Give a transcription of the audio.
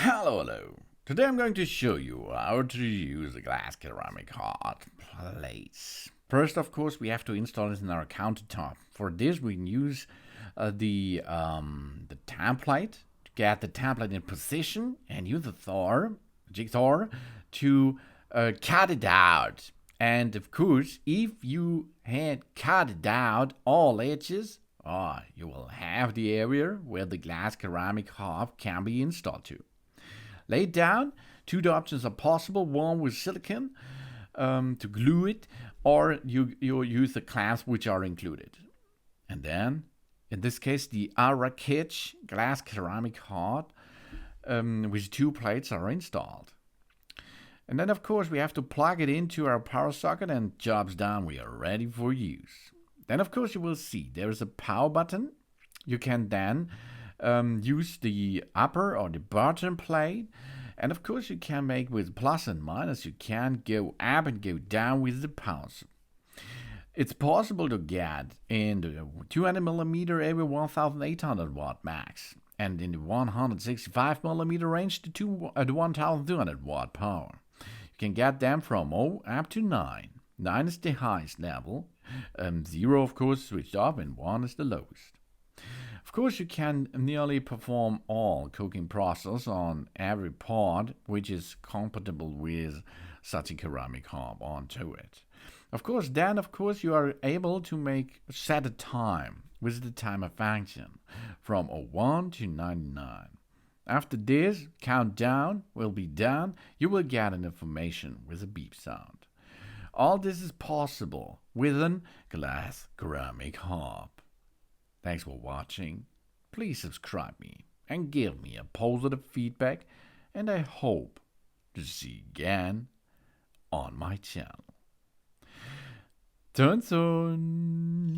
Hello. Today I'm going to show you how to use the glass ceramic hot plates. First, of course, we have to install it in our countertop. For this, we use the template to get the template in position and use the jigsaw to cut it out. And of course, if you had cut it out all edges, you will have the area where the glass ceramic hob can be installed to. Lay it down. Two options are possible. One with silicone to glue it, or you use the clamps which are included. And then, in this case, the Arakich glass ceramic hob with two plates are installed. And then, of course, we have to plug it into our power socket, and job's done. We are ready for use. Then, of course, you will see there is a power button. You can then use the upper or the bottom plate. And of course, you can make with plus and minus. You can go up and go down with the pulse. It's possible to get in the 200 millimeter every 1800 watt max, and in the 165 millimeter range to 1200 watt power. You can get them from 0 up to 9. 9 is the highest level, 0 of course switched off, and 1 is the lowest. Of course, you can nearly perform all cooking process on every pot which is compatible with such a ceramic hob onto it. Of course, you are able to set a time with the timer function from 01 to 99. After this countdown will be done, you will get an information with a beep sound. All this is possible with a glass ceramic hob. Thanks for watching. Please subscribe me and give me a positive feedback, and I hope to see you again on my channel. Turn soon.